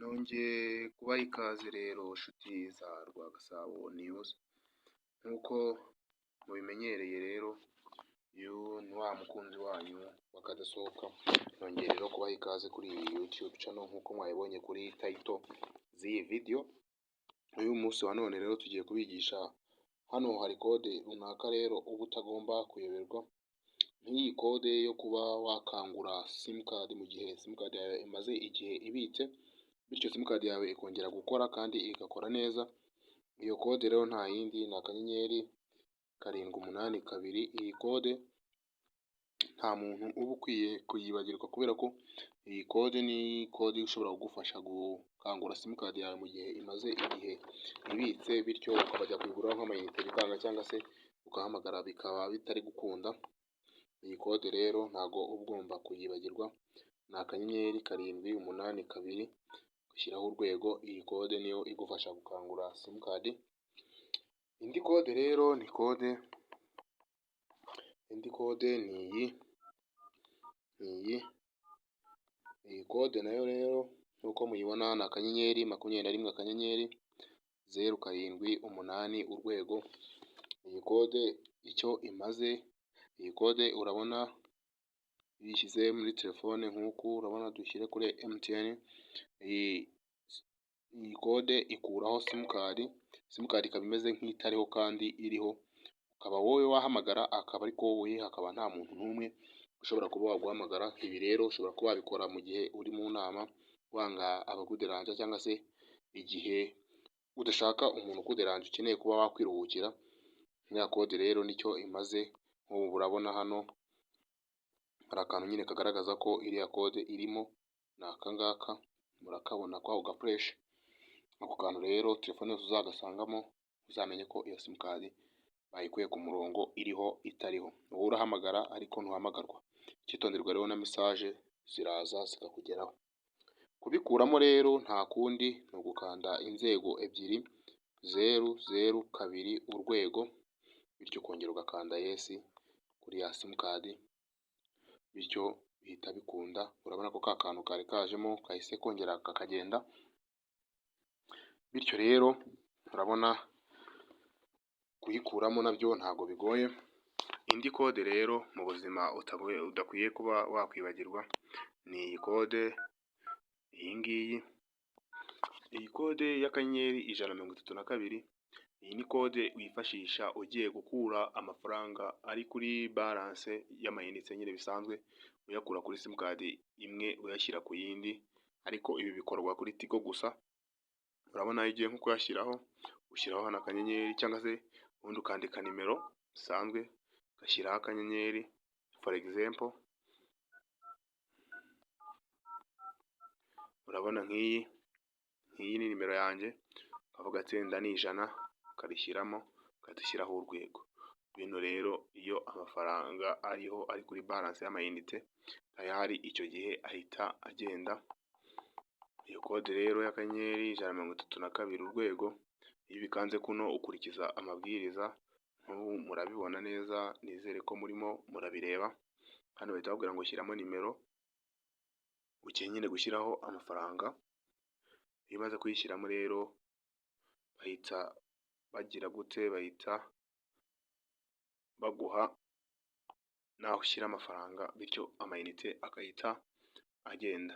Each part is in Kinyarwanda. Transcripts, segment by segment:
Nongeye kubaha ikaze rero nshuti za Rwagasabo News, nk'uko mubimenyereye rero uyu ni wa mukunzi wanyu w'akadasohoka, nongeye rero kubaha ikaze kuri iyi YouTube channel nk'uko mwabibonye kuri title z'iyi video. Uyu munsi wa none rero tugiye kubigisha, hano hari code runaka rero uba utagomba kuyoberwa, nk'iyi code yo kuba wakangura simcard mu gihe simcard yawe imaze igihe ibitse, bityo simcard yawe ikongera gukora kandi igakora neza. Iyo code rero nta yindi, ni akanyenyeri 782. Iyi code nta muntu uba ukwiye kuyibagirwa, kubera ko iyi code ni code ishobora kugufasha gukangura simcard yawe mu gihe imaze igihe ibitse, bityo ukabajya kuyiguraho nk'amayinite bikanga cyangwa se ugahamagara bikaba bitari gukunda. Iyi code rero ntago uba ugomba kuyibagirwa, ni akanyenyeri 782 ushyiraho urwego. Iyi code niyo igufasha gukangura simcard. Indi code rero ni iyi code nayo rero nkuko muyibona ni akanyenyeri 21 akanyenyeri 078 urwego. Iyi code icyo imaze, iyi code urabona bishyize muri telefone nk'uku, urabona dushyire kuri MTN. Iyi code ikuraho simcard ikaba imeze nk'itariho kandi iriho, ukaba wowe wahamagara akaba ariko wowe, hakaba nta muntu n'umwe ushobora kuba waguhamagara. Ibi rero ushobora kuba wabikora mu gihe uri mu nama wanga abakuderanja, cyangwa se igihe udashaka umuntu ukuderanja ukeneye kuba wakwiruhukira. Iriya code rero nicyo imaze. Nk'ubu urabona hano hari akantu nyine kagaragaza ko iriya code irimo, ni aka ngaka murakabona kwako gafureshi. Ako kantu rero telefone yose uzagasangamo uzamenye ko iyo simcard bayikuye ku murongo, iriho itariho. Wowe urahamagara ariko ntuhamagarwa. Icyitonderwa rero na message ziraza zikakugeraho. Kubikuramo rero nta kundi, ni ugukanda inzego ebyiri 002 urwego, bityo ukongera ugakanda yes kuri ya simcard, bityo bihita bikunda. Urabona ko ka kantu kari kajemo kahise kongera kakagenda, bityo rero urabona kuyikuramo nabyo ntago bigoye. Indi code rero mu buzima udakwiye kuba wakwibagirwa ni iyi code, iyi ngiyi, iyi code y'akanyenyeri 132. Iyi ni code wifashisha ugiye gukura amafaranga ari kuri balance y'amayinite nyine bisanzwe, uyakura kuri simcard imwe uyashyira ku yindi, ariko ibi bikorwa kuri Tigo gusa. Urabona iyo ugiye nko kuyashyiraho, ushyiraho hano akanyenyeri, cyangwa se ubundi ukandika nimero bisanzwe ugashyiraho akanyenyeri. For example, urabona nk'iyi ni nimero yanjye, ukavuga ati wenda ni 100, ukarishyiramo ukadushyiraho urwego. Bino rero iyo amafaranga ariho ari kuri balance y'amayinite tayari, icyo gihe ahita agenda. Iyo code rero y'akanyenyeri 132 urwego, iyo bikanze kuno ukurikiza amabwiriza. Nk'ubu murabibona neza, nizere ko murimo murabireba. Hano bahita bakubwira ngo shyiramo nimero, ugiye nyine gushyiraho amafaranga. Iyo umaze kuyishyiramo rero bahita bagira gute, bahita baguha naho ushyira amafaranga, bityo amayinite agahita agenda.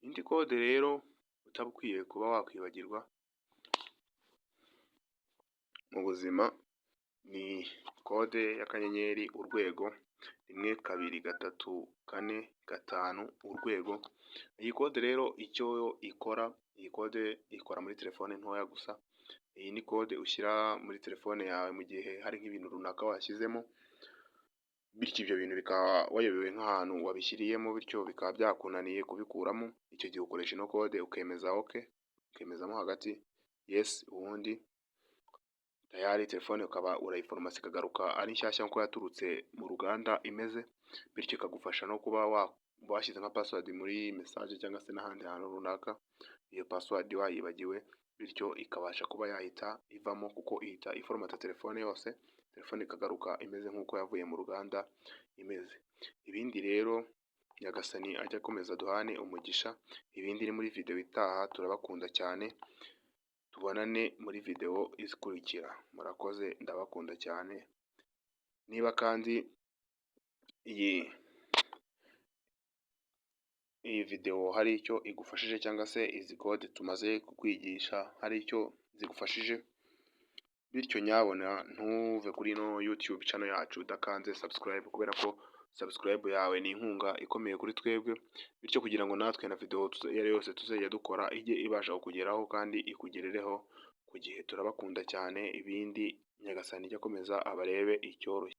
Indi code rero utaba ukwiye kuba wakwibagirwa mu buzima ni code y'akanyenyeri urwego 1234 urwego. Iyi code rero icyo ikora, iyi code ikora muri telefone ntoya gusa. Iyi ni code ushyira muri telefone yawe mu gihe hari nk'ibintu runaka washyizemo, bityo ibyo bintu bikaba wayobewe nk'ahantu wabishyiriyemo, bityo bikaba byakunaniye kubikuramo. Icyo gihe ukoresha ino code ukemeza okay, ukemezamo hagati yes, ubundi tayari telefone ukaba urayiforomasi ikagaruka ari nshyashya nk'uko yaturutse mu ruganda imeze, bityo ikagufasha no kuba washyize nka password muri message cyangwa se n'ahandi hantu runaka, iyo password wayibagiwe, bityo ikabasha kuba yahita ivamo, kuko ihita iforomata telefone yose, telefone ikagaruka imeze nk'uko yavuye mu ruganda imeze. Ibindi rero Nyagasani ajya akomeza duhane umugisha, ibindi ni muri video itaha, turabakunda cyane, tubonane muri video ikurikira, murakoze ndabakunda cyane. Niba kandi iyi video hari icyo igufashije cyangwa se izi code tumaze kukwigisha hari icyo zigufashije, bityo nyabona ntuve kuri ino YouTube channel yacu udakanze subscribe, kubera ko subscribe yawe ni inkunga ikomeye kuri twebwe, bityo kugira ngo natwe na video iyo ari yose tuzajya dukora ijye ibasha kukugeraho kandi ikugerereho ku gihe. Turabakunda cyane, ibindi Nyagasani ijya akomeza abarebe icyoroshye.